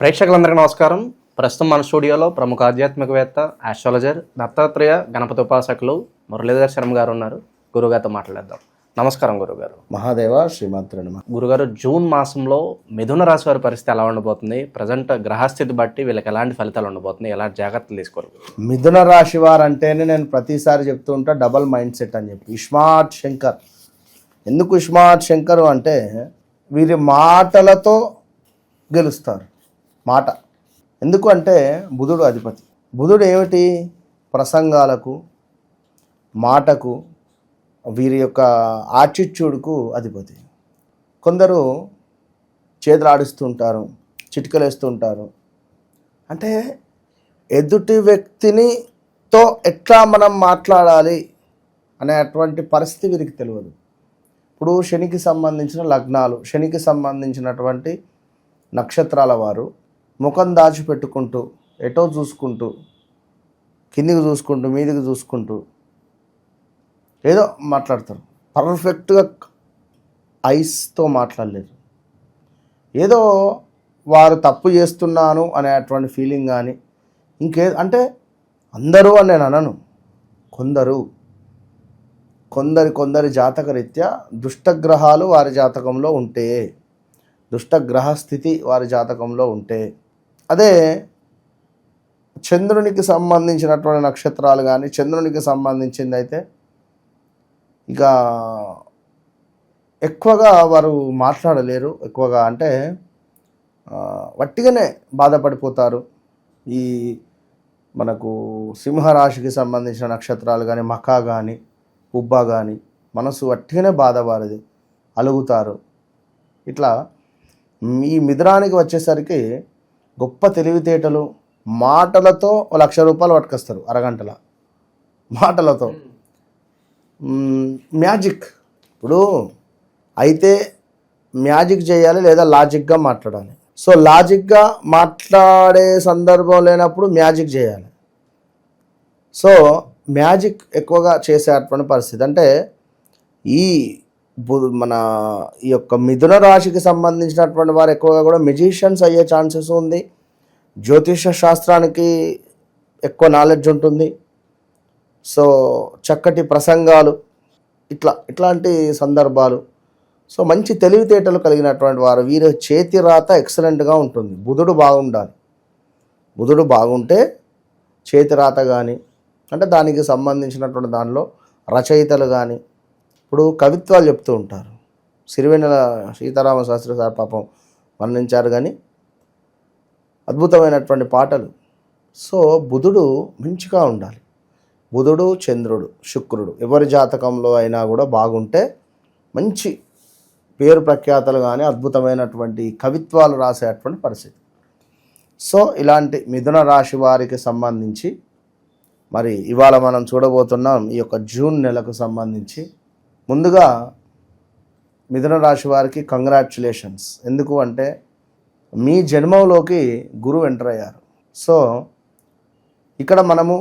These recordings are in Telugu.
ప్రేక్షకులందరికీ నమస్కారం. ప్రస్తుతం మన స్టూడియోలో ప్రముఖ ఆధ్యాత్మికవేత్త, ఆస్ట్రాలజర్, దత్తాత్రేయ గణపతి ఉపాసకులు మురళీధర్ శర్మ గారు ఉన్నారు. గురుగారితో మాట్లాడేద్దాం. నమస్కారం గురుగారు. మహాదేవ శ్రీమంతుడు. గురుగారు, జూన్ మాసంలో మిథున రాశి వారి పరిస్థితి ఎలా ఉండబోతుంది? ప్రజెంట్ గ్రహస్థితి బట్టి వీళ్ళకి ఎలాంటి ఫలితాలు ఉండబోతుంది? ఎలాంటి జాగ్రత్తలు తీసుకోరు? మిథున రాశి వారు అంటేనే నేను ప్రతిసారి చెప్తూ ఉంటా డబల్ మైండ్ సెట్ అని చెప్పి. ఇస్మార్ట్ శంకర్. ఎందుకు ఇస్మార్ట్ శంకర్ అంటే వీరి మాటలతో గెలుస్తారు. మాట ఎందుకు అంటే బుధుడు అధిపతి. బుధుడు ఏమిటి? ప్రసంగాలకు, మాటకు, వీరి యొక్క ఆటిట్యూడ్కు అధిపతి. కొందరు చేతులు ఆడిస్తూ ఉంటారు, చిటికలేస్తూ ఉంటారు. అంటే ఎదుటి వ్యక్తినితో ఎట్లా మనం మాట్లాడాలి అనేటువంటి పరిస్థితి వీరికి తెలియదు. ఇప్పుడు శనికి సంబంధించిన లగ్నాలు, శనికి సంబంధించినటువంటి నక్షత్రాల వారు ముఖం దాచిపెట్టుకుంటూ, ఎటో చూసుకుంటూ, కిందికి చూసుకుంటూ, మీదికి చూసుకుంటూ ఏదో మాట్లాడతారు. పర్ఫెక్ట్గా ఐస్తో మాట్లాడలేరు. ఏదో వారు తప్పు చేస్తున్నాను అనేటువంటి ఫీలింగ్ కానీ అంటే అందరూ అని నేను అనను. కొందరి జాతక రీత్యా దుష్టగ్రహాలు వారి జాతకంలో ఉంటే, దుష్టగ్రహ స్థితి వారి జాతకంలో ఉంటే, అదే చంద్రునికి సంబంధించినటువంటి నక్షత్రాలు కానీ చంద్రునికి సంబంధించింది అయితే ఇక ఎక్కువగా వారు మాట్లాడలేరు. ఎక్కువగా అంటే వట్టిగానే బాధపడిపోతారు. ఈ మనకు సింహరాశికి సంబంధించిన నక్షత్రాలు కానీ, మఖా కానీ, ఉబ్బ కానీ మనసు వట్టిగానే బాధపడది, అలుగుతారు. ఇట్లా ఈ మిథునానికి వచ్చేసరికి గొప్ప తెలివితేటలు, మాటలతో ₹1,00,000 పట్టుకొస్తారు అరగంటల మాటలతో. మ్యాజిక్. ఇప్పుడు అయితే మ్యాజిక్ చేయాలి లేదా లాజిక్గా మాట్లాడాలి. సో లాజిక్గా మాట్లాడే సందర్భం లేనప్పుడు మ్యాజిక్ చేయాలి. సో మ్యాజిక్ ఎక్కువగా చేసేటువంటి పరిస్థితి. అంటే మన ఈ యొక్క మిథున రాశికి సంబంధించినటువంటి వారు ఎక్కువగా కూడా మెజిషియన్స్ అయ్యే ఛాన్సెస్ ఉంది. జ్యోతిష శాస్త్రానికి ఎక్కువ నాలెడ్జ్ ఉంటుంది. సో చక్కటి ప్రసంగాలు, ఇట్లాంటి సందర్భాలు. సో మంచి తెలివితేటలు కలిగినటువంటి వారు. వీరి చేతి రాత ఎక్సలెంట్గా ఉంటుంది. బుధుడు బాగుండాలి. బుధుడు బాగుంటే చేతి రాత కానీ, అంటే దానికి సంబంధించినటువంటి దానిలో రచయితలు కానీ, ఇప్పుడు కవిత్వాలు చెప్తూ ఉంటారు. సిరివెన్నెల సీతారామ శాస్త్రి సార్ పాపం వర్ణించారు కానీ అద్భుతమైనటువంటి పాటలు. సో బుధుడు మంచిగా ఉండాలి. బుధుడు, చంద్రుడు, శుక్రుడు ఎవరి జాతకంలో అయినా కూడా బాగుంటే మంచి పేరు ప్రఖ్యాతలు కానీ అద్భుతమైనటువంటి కవిత్వాలు రాసేటువంటి పరిస్థితి. సో ఇలాంటి మిథున రాశి వారికి సంబంధించి మరి ఇవాళ మనం చూడబోతున్నాం ఈ యొక్క జూన్ నెలకు సంబంధించి. ముందుగా మిథున రాశి వారికి కంగ్రాచ్యులేషన్స్. ఎందుకు అంటే మీ జన్మంలోకి గురువు ఎంటర్ అయ్యారు. సో ఇక్కడ మనము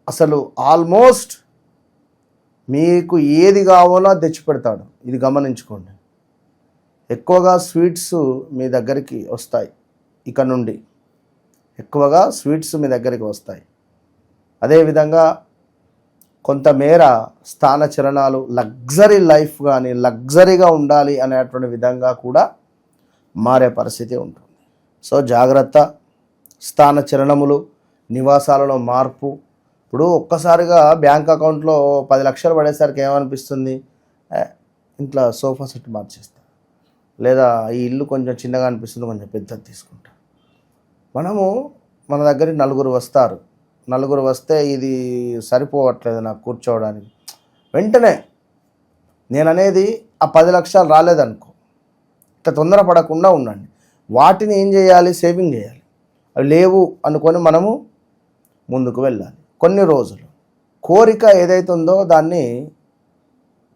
అసలు ఆల్మోస్ట్ మీకు ఏది కావాలో తెచ్చిపెడతాడు. ఇది గమనించుకోండి. ఎక్కువగా స్వీట్స్ మీ దగ్గరికి వస్తాయి. ఇక నుండి ఎక్కువగా స్వీట్స్ మీ దగ్గరికి వస్తాయి. అదేవిధంగా కొంతమేర స్థానచలనాలు, లగ్జరీ లైఫ్ కానీ లగ్జరీగా ఉండాలి అనేటువంటి విధంగా కూడా మారే పరిస్థితి ఉంటుంది. సో జాగ్రత్త. స్థానచలనములు, నివాసాలలో మార్పు. ఇప్పుడు ఒక్కసారిగా బ్యాంక్ అకౌంట్లో 10 లక్షలు పడేసరికి ఏమనిపిస్తుంది? ఇంట్లో సోఫా సెట్ మార్చేస్తా, లేదా ఈ ఇల్లు కొంచెం చిన్నగా అనిపిస్తుంది, కొంచెం పెద్దది తీసుకుంటా. మన దగ్గరికి నలుగురు వస్తారు. నలుగురు వస్తే ఇది సరిపోవట్లేదు నాకు కూర్చోవడానికి. వెంటనే నేను అనేది ఆ 10 లక్షలు రాలేదనుకో, ఇట్లా తొందరపడకుండా ఉండండి. వాటిని ఏం చేయాలి? సేవింగ్ చేయాలి. అవి లేవు అనుకొని మనము ముందుకు వెళ్ళాలి. కొన్ని రోజులు కోరిక ఏదైతే ఉందో దాన్ని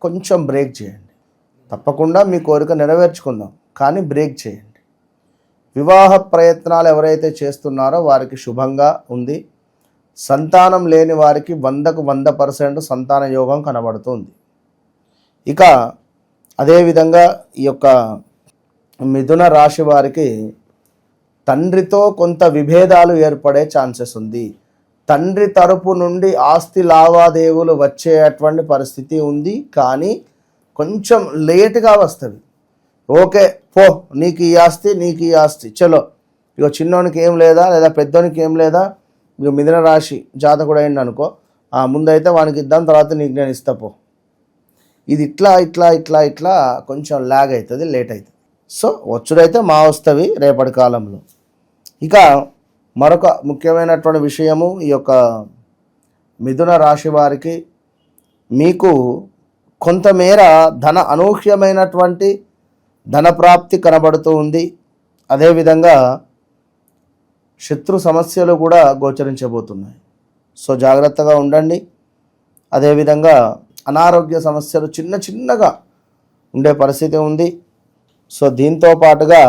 కొంచెం బ్రేక్ చేయండి. తప్పకుండా మీ కోరిక నెరవేర్చుకుందాం, కానీ బ్రేక్ చేయండి. వివాహ ప్రయత్నాలు ఎవరైతే చేస్తున్నారో వారికి శుభంగా ఉంది. సంతానం లేని వారికి 100కు 100% సంతాన యోగం కనబడుతుంది. ఇక అదేవిధంగా ఈ యొక్క మిథున రాశి వారికి తండ్రితో కొంత విభేదాలు ఏర్పడే ఛాన్సెస్ ఉంది. తండ్రి తరపు నుండి ఆస్తి లావాదేవీలు వచ్చేటువంటి పరిస్థితి ఉంది, కానీ కొంచెం లేటుగా వస్తుంది. ఓకే పో, నీకు ఈ ఆస్తి, నీకు ఈ ఆస్తి, చలో ఇక చిన్నోనికి ఏం లేదా, లేదా పెద్దోనికి ఏం లేదా, ఇక మిథున రాశి జాతకుడు అయింది అనుకో, ముందైతే వానికి ఇద్దాం, తర్వాత నీకు నేను ఇస్తా పో. ఇది ఇట్లా ఇట్లా ఇట్లా ఇట్లా కొంచెం ల్యాగ్ అవుతుంది, లేట్ అవుతుంది. సో వచ్చుడైతే మా వస్తవి రేపటి కాలంలో. ఇక మరొక ముఖ్యమైనటువంటి విషయము, ఈ యొక్క మిథున రాశి వారికి మీకు కొంతమేర అనూహ్యమైనటువంటి ధనప్రాప్తి కనబడుతూ ఉంది. అదేవిధంగా శత్రు సమస్యలు కూడా గోచరించబోతున్నాయి. సో జాగ్రత్తగా ఉండండి. అదేవిధంగా అనారోగ్య సమస్యలు చిన్నగా ఉండే పరిస్థితి ఉంది. సో దీంతో పాటుగా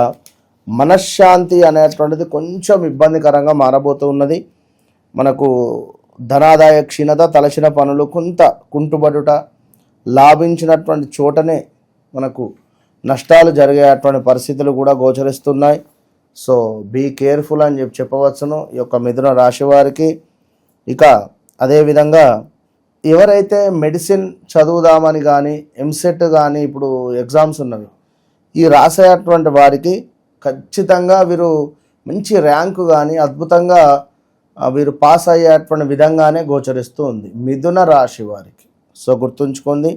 మనశ్శాంతి అనేటువంటిది కొంచెం ఇబ్బందికరంగా మారబోతూ ఉన్నది. మనకు ధనాదాయ క్షీణత, తలచిన పనులు కొంత కుంటుబడుట, లాభించినటువంటి చోటనే మనకు నష్టాలు జరిగేటువంటి పరిస్థితులు కూడా గోచరిస్తున్నాయి. సో బీ కేర్ఫుల్ అని చెప్పవచ్చును ఈ యొక్క మిథున రాశి వారికి. ఇక అదేవిధంగా ఎవరైతే మెడిసిన్ చదువుదామని కానీ, ఎంసెట్ కానీ ఇప్పుడు ఎగ్జామ్స్ ఉన్నవి, ఈ రాసేటువంటి వారికి ఖచ్చితంగా వీరు మంచి ర్యాంకు కానీ అద్భుతంగా వీరు పాస్ అయ్యేటువంటి విధంగానే గోచరిస్తూ ఉంది మిథున రాశి వారికి. సో గుర్తుంచుకోండి,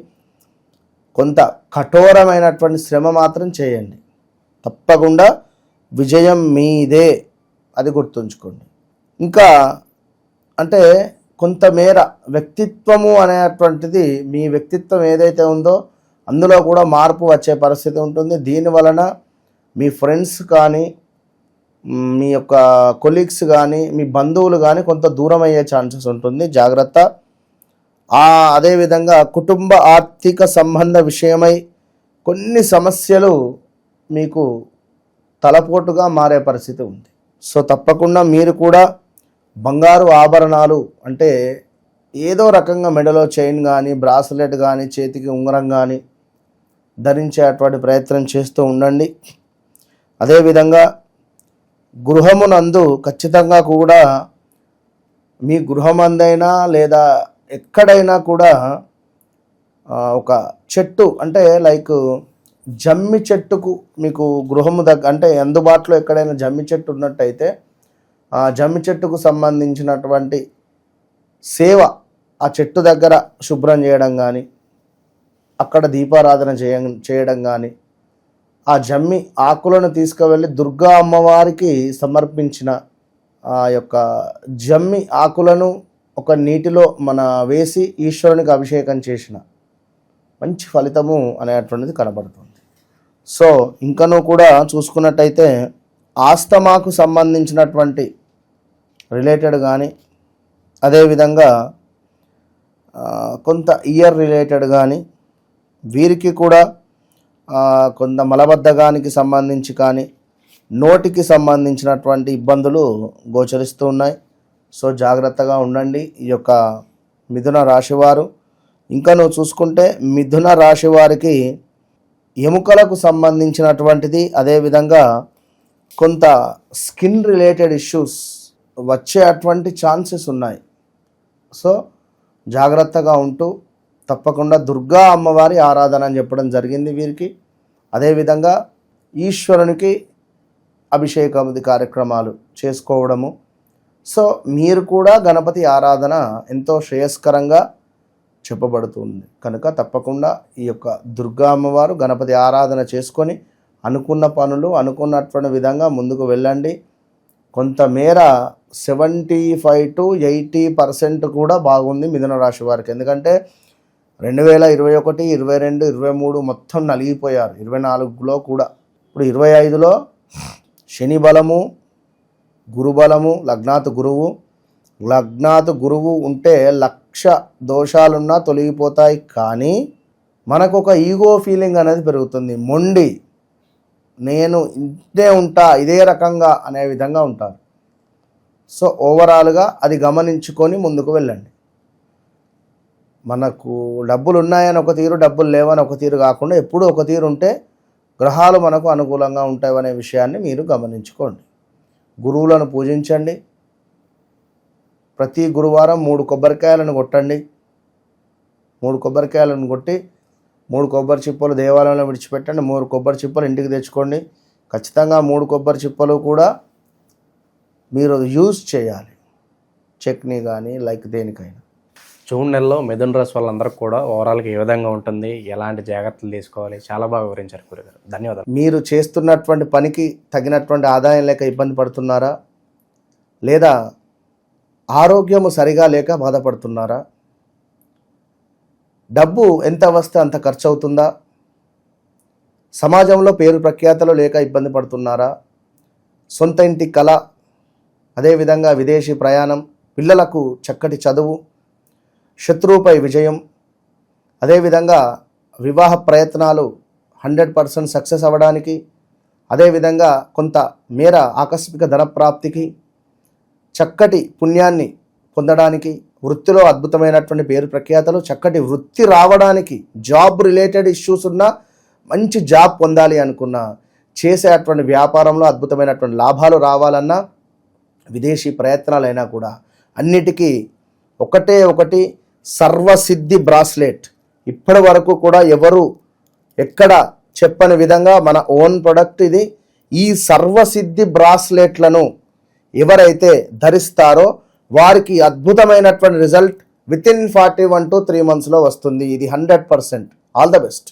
కొంత కఠోరమైనటువంటి శ్రమ మాత్రం చేయండి, తప్పకుండా విజయం మీదే, అది గుర్తుంచుకోండి. ఇంకా అంటే కొంతమేర వ్యక్తిత్వము అనేటువంటిది, మీ వ్యక్తిత్వం ఏదైతే ఉందో అందులో కూడా మార్పు వచ్చే పరిస్థితి ఉంటుంది. దీని వలన మీ ఫ్రెండ్స్ కానీ, మీ యొక్క కొలీగ్స్ కానీ, మీ బంధువులు కానీ కొంత దూరం అయ్యే ఛాన్సెస్ ఉంటుంది, జాగ్రత్త. అదేవిధంగా కుటుంబ ఆర్థిక సంబంధ విషయమై కొన్ని సమస్యలు మీకు తలపోటుగా మారే పరిస్థితి ఉంది. సో తప్పకుండా మీరు కూడా బంగారు ఆభరణాలు అంటే ఏదో రకంగా మెడలో చైన్ కానీ, బ్రాస్లెట్ కానీ, చేతికి ఉంగరం కానీ ధరించేటువంటి ప్రయత్నం చేస్తూ ఉండండి. అదేవిధంగా గృహమునందు ఖచ్చితంగా కూడా మీ గృహమందైనా లేదా ఎక్కడైనా కూడా ఒక చెట్టు అంటే లైక్ జమ్మి చెట్టుకు మీకు గృహము అంటే అందుబాటులో ఎక్కడైనా జమ్మి చెట్టు ఉన్నట్టయితే ఆ జమ్మి చెట్టుకు సంబంధించినటువంటి సేవ ఆ చెట్టు దగ్గర శుభ్రం చేయడం కానీ, అక్కడ దీపారాధన చేయడం కానీ, ఆ జమ్మి ఆకులను తీసుకువెళ్ళి దుర్గా అమ్మవారికి సమర్పించిన ఆ యొక్క జమ్మి ఆకులను ఒక నీటిలో వేసి ఈశ్వరునికి అభిషేకం చేసిన మంచి ఫలితము అనేటువంటిది కనబడుతుంది. సో ఇంకనూ కూడా చూసుకున్నట్టయితే ఆస్తమాకు సంబంధించినటువంటి రిలేటెడ్ కానీ, అదేవిధంగా కొంత ఇయర్ రిలేటెడ్ కానీ, వీరికి కూడా కొంత మలబద్ధకానికి సంబంధించి కానీ, నోటికి సంబంధించినటువంటి ఇబ్బందులు గోచరిస్తూ ఉన్నాయి. సో జాగ్రత్తగా ఉండండి ఈ యొక్క మిథున రాశివారు. ఇంకా నువ్వు చూసుకుంటే మిథున రాశి వారికి ఎముకలకు సంబంధించినటువంటిది, అదేవిధంగా కొంత స్కిన్ రిలేటెడ్ ఇష్యూస్ వచ్చే అటువంటి ఛాన్సెస్ ఉన్నాయి. సో జాగ్రత్తగా ఉంటూ తప్పకుండా దుర్గా అమ్మవారి ఆరాధన అని చెప్పడం జరిగింది వీరికి. అదేవిధంగా ఈశ్వరునికి అభిషేకాది కార్యక్రమాలు చేసుకోవడము. సో మీరు కూడా గణపతి ఆరాధన ఎంతో శ్రేయస్కరంగా చెప్పబడుతుంది కనుక తప్పకుండా ఈ యొక్క దుర్గా అమ్మవారు గణపతి ఆరాధన చేసుకొని అనుకున్న పనులు అనుకున్నటువంటి విధంగా ముందుకు వెళ్ళండి. కొంతమేర 75 to 80% కూడా బాగుంది మిథున రాశి వారికి. ఎందుకంటే 2021, 22, 23 మొత్తం నలిగిపోయారు. 24లో కూడా, ఇప్పుడు 25లో శని బలము, గురు బలము, లగ్నాతు గురువు ఉంటే 1,00,000 దోషాలున్నా తొలగిపోతాయి. కానీ మనకు ఒక ఈగో ఫీలింగ్ అనేది పెరుగుతుంది. మొండి, నేను ఇంతే ఉంటా, ఇదే రకంగా అనే విధంగా ఉంటారు. సో ఓవరాల్గా అది గమనించుకొని ముందుకు వెళ్ళండి. మనకు డబ్బులు ఉన్నాయని ఒక తీరు, డబ్బులు లేవని ఒక తీరు కాకుండా ఎప్పుడూ ఒక తీరు ఉంటే గ్రహాలు మనకు అనుకూలంగా ఉంటాయి అనే విషయాన్ని మీరు గమనించుకోండి. గురువులను పూజించండి. ప్రతి గురువారం 3 కొబ్బరికాయలను కొట్టండి. 3 కొబ్బరికాయలను కొట్టి 3 కొబ్బరి చిప్పలు దేవాలయంలో విడిచిపెట్టండి. 3 కొబ్బరి చిప్పలు ఇంటికి తెచ్చుకోండి. ఖచ్చితంగా 3 కొబ్బరి చిప్పలు కూడా మీరు యూజ్ చేయాలి, చట్నీ కానీ లైక్ దేనికైనా. జూన్ నెలలో మిథున రాశి వాళ్ళందరికీ కూడా ఓవరాల్గా ఏ విధంగా ఉంటుంది, ఎలాంటి జాగ్రత్తలు తీసుకోవాలి, చాలా బాగా వివరించారు గురుగారు. ధన్యవాదాలు. మీరు చేస్తున్నటువంటి పనికి తగినటువంటి ఆదాయం లేక ఇబ్బంది పడుతున్నారా, లేదా ఆరోగ్యము సరిగా లేక బాధపడుతున్నారా, డబ్బు ఎంత వస్తే అంత ఖర్చు అవుతుందా, సమాజంలో పేరు ప్రఖ్యాతలు లేక ఇబ్బంది పడుతున్నారా, సొంత ఇంటి కళ, అదేవిధంగా విదేశీ ప్రయాణం, పిల్లలకు చక్కటి చదువు, శత్రువుపై విజయం, అదేవిధంగా వివాహ ప్రయత్నాలు 100% సక్సెస్ అవ్వడానికి, అదేవిధంగా కొంత మేర ఆకస్మిక ధనప్రాప్తికి, చక్కటి పుణ్యాన్ని పొందడానికి, వృత్తిలో అద్భుతమైనటువంటి పేరు ప్రఖ్యాతలు, చక్కటి వృత్తి రావడానికి, జాబ్ రిలేటెడ్ ఇష్యూస్ ఉన్నా, మంచి జాబ్ పొందాలి అనుకున్నా, చేసేటువంటి వ్యాపారంలో అద్భుతమైనటువంటి లాభాలు రావాలన్నా, విదేశీ ప్రయత్నాలైనా కూడా అన్నిటికీ ఒకటి సర్వసిద్ధి బ్రాస్లెట్. ఇప్పటి వరకు కూడా ఎవరు ఎక్కడ చెప్పని విధంగా మన ఓన్ ప్రొడక్ట్ ఇది. ఈ సర్వసిద్ధి బ్రాస్లెట్లను ఎవరైతే ధరిస్తారో వారికి అద్భుతమైనటువంటి result with in 41 to 3 months వస్తుంది. ఇది 100%. All the best.